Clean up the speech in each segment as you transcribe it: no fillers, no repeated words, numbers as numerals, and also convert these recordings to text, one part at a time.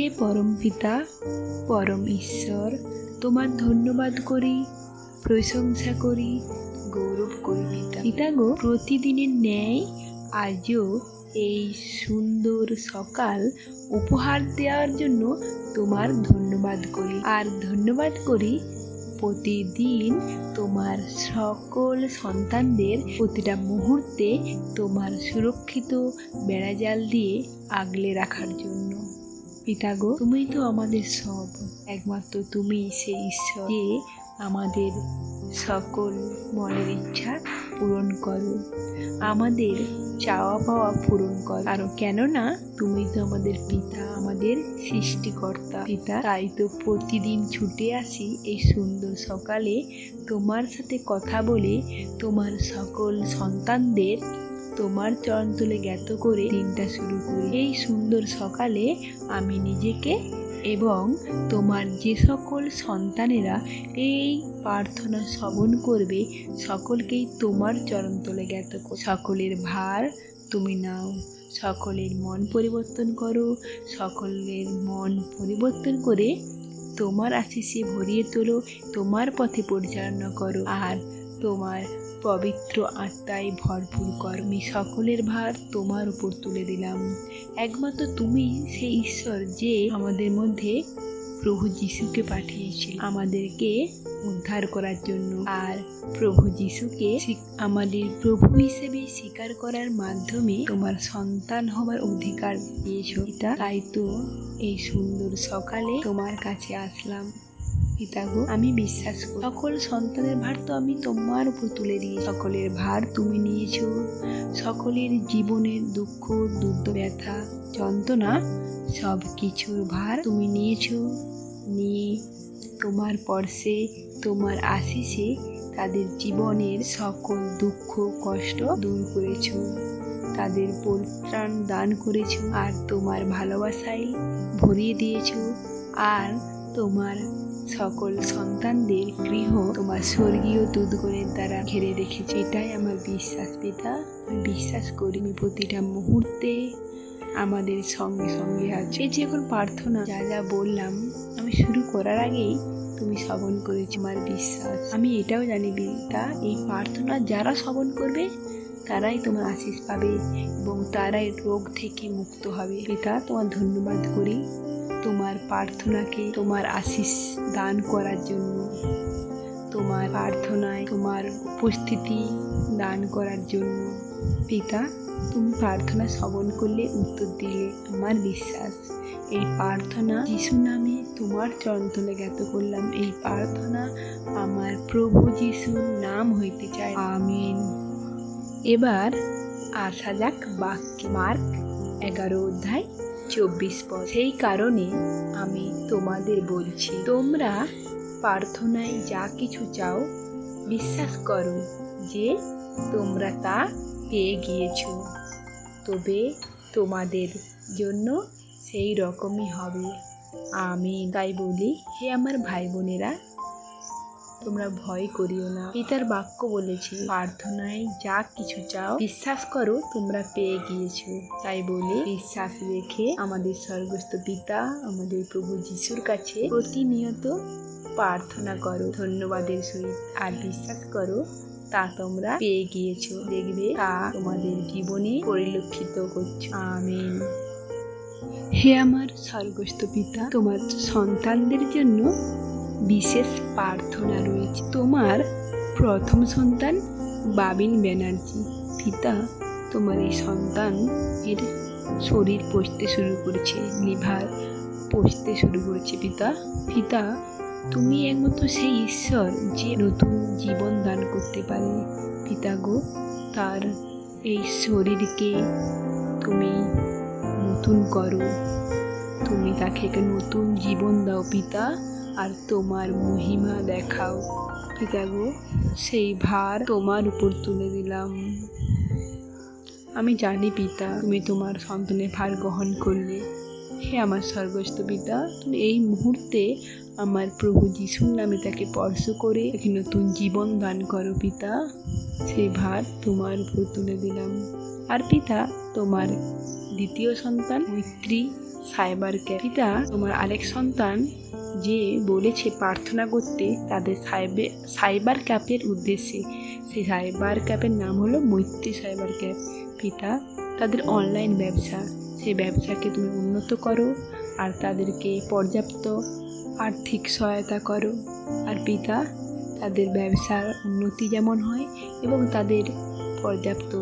হে পরম পিতা, পরম ঈশ্বর, তোমার ধন্যবাদ করি, প্রশংসা করি, গৌরব করি পিতা। পিতা গো, প্রতিদিনের ন্যায় আজও এই সুন্দর সকাল উপহার দেওয়ার জন্য তোমার ধন্যবাদ করি। আর ধন্যবাদ করি প্রতিদিন তোমার সকল সন্তানদের প্রতিটা মুহূর্তে তোমার সুরক্ষিত বেড়াজাল দিয়ে আগলে রাখার জন্য। পিতা গো, তুমি তো আমাদের সব, একমাত্র তুমি সেই ঈশ্বর যে আমাদের সকল মনের ইচ্ছা পূরণ করো, আমাদের চাওয়া পাওয়া পূরণ করো। আর কেননা তুমি তো আমাদের পিতা, আমাদের সৃষ্টিকর্তা পিতা। তাই তো প্রতিদিন ছুটে আসি এই সুন্দর সকালে তোমার সাথে কথা বলে তোমার সকল সন্তানদের তোমার চরণতলে জ্ঞাত করে দিনটা শুরু করি। এই সুন্দর সকালে আমি নিজেকে এবং তোমার যে সকল সন্তানেরা এই প্রার্থনা শ্রবণ করবে সকলকেই তোমার চরণতলে জ্ঞাত করো। সকলের ভার তুমি নাও, সকলের মন পরিবর্তন করো, সকলের মন পরিবর্তন করে তোমার আশিসে ভরিয়ে তোলো, তোমার পথে পরিচালনা করো, আর তোমার পবিত্র আত্মায় ভরপুর কর। আমি সকলের ভার তোমার উপর তুলে দিলাম। একমাত্র তুমি সেই ঈশ্বর যে আমাদের মধ্যে প্রভু যিশুকে পাঠিয়েছিল আমাদেরকে উদ্ধার করার জন্য। আর প্রভু যিশুকে আমাদের প্রভু হিসেবে স্বীকার করার মাধ্যমে তোমার সন্তান হবার অধিকার দিয়েছো পিতা। তাই তো এই সুন্দর সকালে তোমার কাছে আসলাম পিতা গো। আমি বিশ্বাস করি সকল সন্তানের ভার তো আমি তোমার উপর তুলে দিই। সকলের ভার তুমি নিয়েছো, সকলের জীবনের দুঃখ, দুর্দ, ব্যথা, যন্ত্রণা সব কিছুর ভার তুমি নিয়েছো। নিয়ে তোমার পরশে, তোমার আশিসে তাদের জীবনের সকল দুঃখ কষ্ট দূর করেছো, তাদের পরিত্রাণ দান করেছো, আর তোমার ভালোবাসায় ভরিয়ে দিয়েছো। আর তোমার সকল সন্তানদের গৃহ তোমার স্বর্গীয় দুধগণের দ্বারা ঘিরে রেখেছে। এটাই আমার বিশ্বাস পিতা। আমি বিশ্বাস করি তুমি প্রতিটা মুহূর্তে আমাদের সঙ্গে সঙ্গে আছো। এই যে এখন প্রার্থনা যা যা বললাম আমি শুরু করার আগেই তুমি শ্রবণ করেছো, আমার বিশ্বাস। আমি এটাও জানি পিতা, এই প্রার্থনা যারা শ্রবণ করবে তারাই তোমার আশীষ পাবে এবং তারাই রোগ থেকে মুক্ত হবে। পিতা, তোমার ধন্যবাদ করি তোমার প্রার্থনাকে তোমার আশীষ দান করার জন্য, তোমার প্রার্থনায় তোমার উপস্থিতি দান করার জন্য। পিতা, তুমি প্রার্থনা শ্রবণ করলে উত্তর দিলে আমার বিশ্বাস। এই প্রার্থনা যিশু নামে তোমার চরণতলে জ্ঞাত করলাম। এই প্রার্থনা আমার প্রভু যিশুর নাম হইতে চায়, আমিন। এবার আসা যাক বাক্যে। মার্ক 11:24 পদ। সেই কারণে আমি তোমাদের বলছি, তোমরা প্রার্থনায় যা কিছু চাও বিশ্বাস করো যে তোমরা তা পেয়ে গিয়েছো, তবে তোমাদের জন্য সেই রকমই হবে, আমিন। তাই বলি, হে আমার ভাই বোনেরা, তোমরা ভয় করিও না। পিতার বাক্য বলেছে প্রার্থনায় যা কিছু চাও বিশ্বাস করো তোমরা পেয়ে গিয়েছো। তাই বলে বিশ্বাস রেখে আমাদের স্বর্গস্থ পিতা, আমাদের প্রভু যিশুর কাছে প্রতিনিয়ত প্রার্থনা করো ধন্যবাদের সহিত, আর বিশ্বাস করো তা তোমরা পেয়ে গিয়েছো। দেখবে তা তোমাদের জীবনে পরিলক্ষিত করছো, আমিন। হে আমার স্বর্গস্থ পিতা, তোমার সন্তানদের জন্য বিশেষ প্রার্থনা রয়েছে। তোমার প্রথম সন্তান বাবিন ব্যানার্জি। পিতা, তোমার এই সন্তান এর শরীর পচতে শুরু করেছে, লিভার পচতে শুরু করেছে। পিতা, তুমি একমাত্র সেই ঈশ্বর যে নতুন জীবন দান করতে পারে। পিতা গো, তার এই শরীরকে তুমি নতুন করো, তুমি তাকে একটা নতুন জীবন দাও পিতা, আর তোমার মহিমা দেখাও। পিতা গো, সেই ভার তোমার উপর তুলে দিলাম। আমি জানি পিতা, তুমি তোমার সন্তানের ভার গ্রহণ করলে। হে আমার স্বর্গস্থ পিতা, তুমি এই মুহূর্তে আমার প্রভু যিশুর নামে তাকে স্পর্শ করে তাকে নতুন জীবন দান করো পিতা। সেই ভার তোমার উপর তুলে দিলাম। আর পিতা, তোমার দ্বিতীয় সন্তান মৈত্রী সাইবার ক্যাপ। পিতা, তোমার আরেক সন্তান যে বলেছে প্রার্থনা করতে তাদের সাইবার ক্যাপের উদ্দেশ্যে। সেই সাইবার ক্যাপের নাম হলো মৈত্রী সাইবার ক্যাপ। পিতা, তাদের অনলাইন ব্যবসা, সেই ব্যবসাকে তুমি উন্নত করো আর তাদেরকে পর্যাপ্ত আর্থিক সহায়তা করো। আর পিতা, তাদের ব্যবসার উন্নতি যেমন হয় এবং তাদের পর্যাপ্ত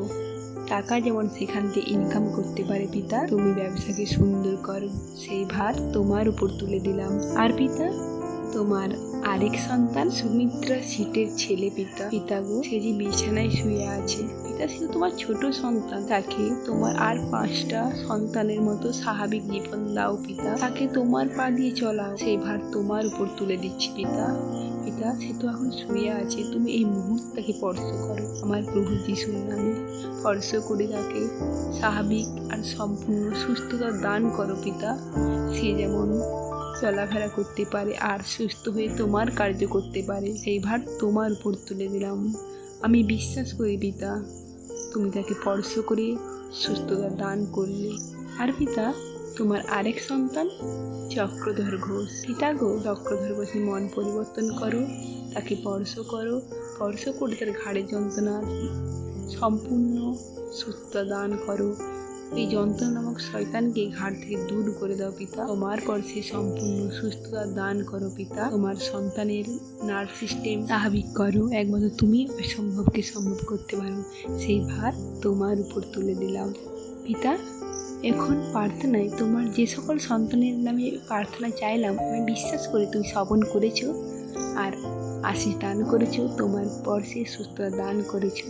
টাকা যেমন সেখান থেকে ইনকাম করতে পারে। পিতা, তুমি ব্যবসাকে সুন্দর করো, সেই ভার তোমার উপর তুলে দিলাম। আর পিতা, তোমার আরেক সন্তান সুমিত্রা সিটের ছেলে। পিতা গো, সে যে বিছানায় শুয়ে আছে। পিতা, সে তোমার ছোট সন্তান, তাকে তোমার আর 5টা সন্তানের মতো স্বাভাবিক জীবন দাও। পিতা, তাকে তোমার পা দিয়ে চলাও, সেই ভার তোমার উপর তুলে দিচ্ছি। পিতা, সে তো এখন শুয়ে আছে, তুমি এই মুহূর্তটাকে স্পর্শ করো আমার প্রভু যিশুর নামে। স্পর্শ করে তাকে স্বাভাবিক আর সম্পূর্ণ সুস্থতা দান করো। পিতা, সে যেমন চলাফেরা করতে পারে আর সুস্থ হয়ে তোমার কার্য করতে পারে, সেই ভার তোমার উপর তুলে দিলাম। আমি বিশ্বাস করি পিতা, তুমি তাকে স্পর্শ করে সুস্থতা দান করলে। আর পিতা, তোমার আরেক সন্তান চক্রধর ঘোষ। পিতা গো, চক্রধর ঘোষের মন পরিবর্তন করো, তাকে স্পর্শ করো, স্পর্শ করে তার ঘাড়ের যন্ত্রণা সম্পূর্ণ সুস্থতা দান করো। এই যন্ত্রণা নামক শয়তানকে ঘাড় থেকে দূর করে দাও। পিতা, তোমার পর্শে সম্পূর্ণ সুস্থতা দান করো। পিতা, তোমার সন্তানের নার্ভ সিস্টেম স্বাভাবিক করো, একমাত্র তুমি অসম্ভবকে সম্ভব করতে পারো, সেই ভার তোমার উপর তুলে দিলাম। পিতা, এখন প্রার্থনায় তোমার যে সকল সন্তানের নামে প্রার্থনা চাইলাম, আমি বিশ্বাস করি তুমি শ্রবণ করেছো আর আশীষ দান করেছো, তোমার পর্শে সুস্থতা দান করেছো।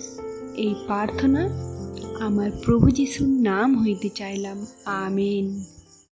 এই প্রার্থনা আমার প্রভু যিশুর নাম হইতে চাইলাম। আমেন।